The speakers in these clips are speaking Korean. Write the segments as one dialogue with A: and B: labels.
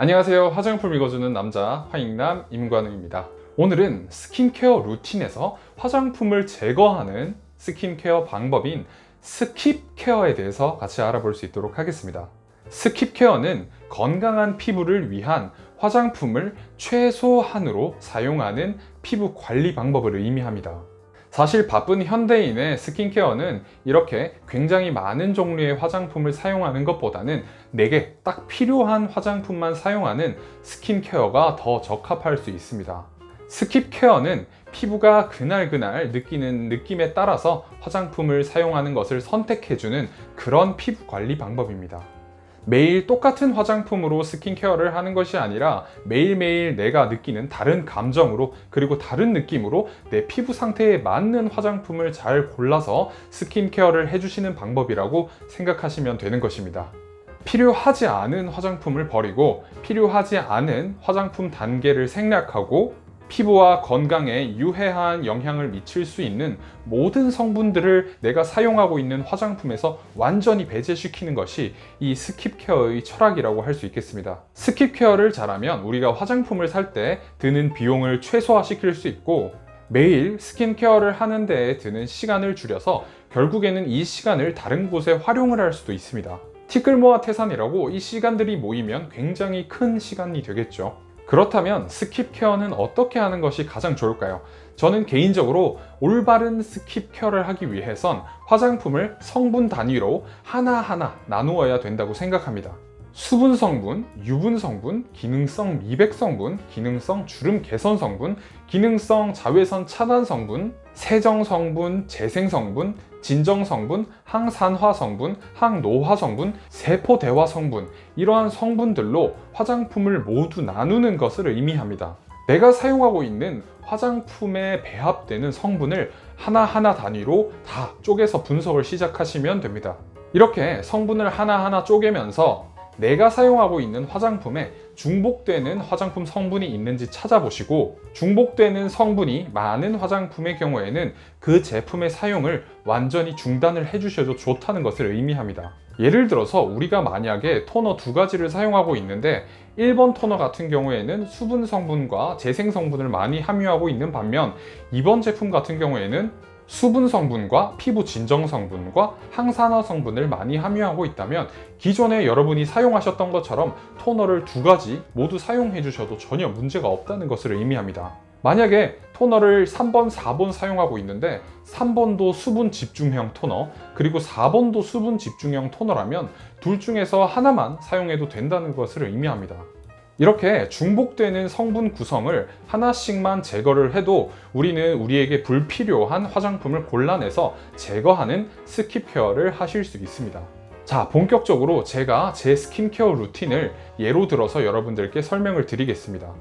A: 안녕하세요. 화장품 읽어주는 남자 화익남 임관우입니다. 오늘은 스킨케어 루틴에서 화장품을 제거하는 스킨케어 방법인 스킵케어에 대해서 같이 알아볼 수 있도록 하겠습니다. 스킵케어는 건강한 피부를 위한 화장품을 최소한으로 사용하는 피부 관리 방법을 의미합니다. 사실 바쁜 현대인의 스킨케어는 이렇게 굉장히 많은 종류의 화장품을 사용하는 것보다는 내게 딱 필요한 화장품만 사용하는 스킨케어가 더 적합할 수 있습니다. 스킵케어는 피부가 그날그날 느끼는 느낌에 따라서 화장품을 사용하는 것을 선택해주는 그런 피부 관리 방법입니다. 매일 똑같은 화장품으로 스킨케어를 하는 것이 아니라 매일매일 내가 느끼는 다른 감정으로 그리고 다른 느낌으로 내 피부 상태에 맞는 화장품을 잘 골라서 스킨케어를 해주시는 방법이라고 생각하시면 되는 것입니다. 필요하지 않은 화장품을 버리고 필요하지 않은 화장품 단계를 생략하고 피부와 건강에 유해한 영향을 미칠 수 있는 모든 성분들을 내가 사용하고 있는 화장품에서 완전히 배제시키는 것이 이 스킵케어의 철학이라고 할 수 있겠습니다. 스킵케어를 잘하면 우리가 화장품을 살 때 드는 비용을 최소화시킬 수 있고 매일 스킨케어를 하는 데에 드는 시간을 줄여서 결국에는 이 시간을 다른 곳에 활용을 할 수도 있습니다. 티끌모아 태산이라고 이 시간들이 모이면 굉장히 큰 시간이 되겠죠. 그렇다면 스킵케어는 어떻게 하는 것이 가장 좋을까요? 저는 개인적으로 올바른 스킵케어를 하기 위해선 화장품을 성분 단위로 하나하나 나누어야 된다고 생각합니다. 수분 성분, 유분 성분, 기능성 미백 성분, 기능성 주름 개선 성분, 기능성 자외선 차단 성분, 세정 성분, 재생 성분, 진정 성분, 항산화 성분, 항노화 성분, 세포 대화 성분, 이러한 성분들로 화장품을 모두 나누는 것을 의미합니다. 내가 사용하고 있는 화장품에 배합되는 성분을 하나하나 단위로 다 쪼개서 분석을 시작하시면 됩니다. 이렇게 성분을 하나하나 쪼개면서 내가 사용하고 있는 화장품에 중복되는 화장품 성분이 있는지 찾아보시고 중복되는 성분이 많은 화장품의 경우에는 그 제품의 사용을 완전히 중단을 해주셔도 좋다는 것을 의미합니다. 예를 들어서 우리가 만약에 토너 두 가지를 사용하고 있는데 1번 토너 같은 경우에는 수분 성분과 재생 성분을 많이 함유하고 있는 반면 2번 제품 같은 경우에는 수분 성분과 피부 진정 성분과 항산화 성분을 많이 함유하고 있다면 기존에 여러분이 사용하셨던 것처럼 토너를 두 가지 모두 사용해 주셔도 전혀 문제가 없다는 것을 의미합니다. 만약에 토너를 3번, 4번 사용하고 있는데 3번도 수분 집중형 토너 그리고 4번도 수분 집중형 토너라면 둘 중에서 하나만 사용해도 된다는 것을 의미합니다. 이렇게 중복되는 성분 구성을 하나씩만 제거를 해도 우리는 우리에게 불필요한 화장품을 골라내서 제거하는 스킵케어를 하실 수 있습니다. 자, 본격적으로 제가 제 스킨케어 루틴을 예로 들어서 여러분들께 설명을 드리겠습니다.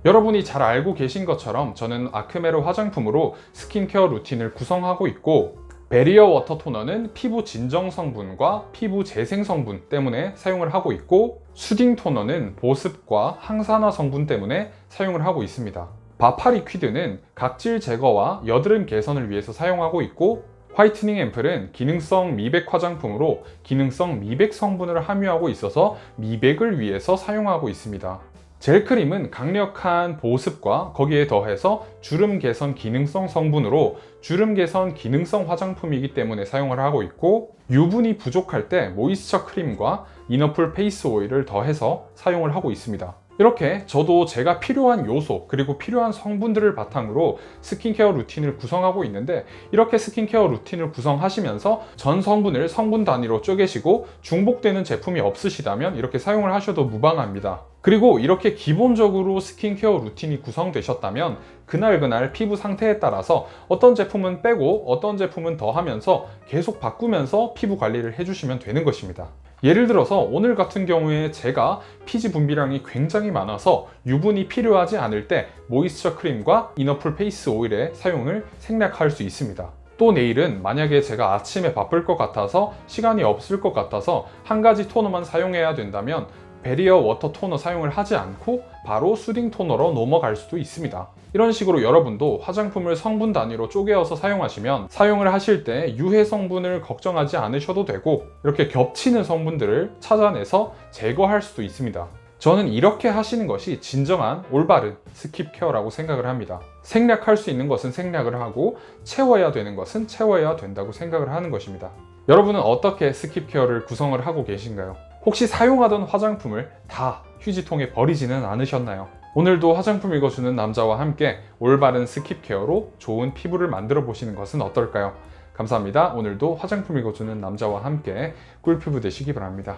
A: 여러분이 잘 알고 계신 것처럼 저는 아크메르 화장품으로 스킨케어 루틴을 구성하고 있고 베리어 워터 토너는 피부 진정 성분과 피부 재생 성분 때문에 사용을 하고 있고 수딩 토너는 보습과 항산화 성분 때문에 사용을 하고 있습니다. 바파리퀴드는 각질 제거와 여드름 개선을 위해서 사용하고 있고 화이트닝 앰플은 기능성 미백 화장품으로 기능성 미백 성분을 함유하고 있어서 미백을 위해서 사용하고 있습니다. 젤크림은 강력한 보습과 거기에 더해서 주름 개선 기능성 성분으로 주름 개선 기능성 화장품이기 때문에 사용을 하고 있고 유분이 부족할 때 모이스처 크림과 이너풀 페이스 오일을 더해서 사용을 하고 있습니다. 이렇게 저도 제가 필요한 요소 그리고 필요한 성분들을 바탕으로 스킨케어 루틴을 구성하고 있는데 이렇게 스킨케어 루틴을 구성하시면서 전 성분을 성분 단위로 쪼개시고 중복되는 제품이 없으시다면 이렇게 사용을 하셔도 무방합니다. 그리고 이렇게 기본적으로 스킨케어 루틴이 구성되셨다면 그날 피부 상태에 따라서 어떤 제품은 빼고 어떤 제품은 더하면서 계속 바꾸면서 피부 관리를 해주시면 되는 것입니다. 예를 들어서 오늘 같은 경우에 제가 피지 분비량이 굉장히 많아서 유분이 필요하지 않을 때 모이스처 크림과 이너풀 페이스 오일의 사용을 생략할 수 있습니다. 또 내일은 만약에 제가 아침에 바쁠 것 같아서 시간이 없을 것 같아서 한 가지 토너만 사용해야 된다면 베리어 워터 토너 사용을 하지 않고 바로 수딩 토너로 넘어갈 수도 있습니다. 이런 식으로 여러분도 화장품을 성분 단위로 쪼개어서 사용하시면 사용을 하실 때 유해 성분을 걱정하지 않으셔도 되고 이렇게 겹치는 성분들을 찾아내서 제거할 수도 있습니다. 저는 이렇게 하시는 것이 진정한 올바른 스킵 케어라고 생각을 합니다. 생략할 수 있는 것은 생략을 하고 채워야 되는 것은 채워야 된다고 생각을 하는 것입니다. 여러분은 어떻게 스킵 케어를 구성을 하고 계신가요? 혹시 사용하던 화장품을 다 휴지통에 버리지는 않으셨나요? 오늘도 화장품 읽어주는 남자와 함께 올바른 스킵 케어로 좋은 피부를 만들어 보시는 것은 어떨까요? 감사합니다. 오늘도 화장품 읽어주는 남자와 함께 꿀피부 되시기 바랍니다.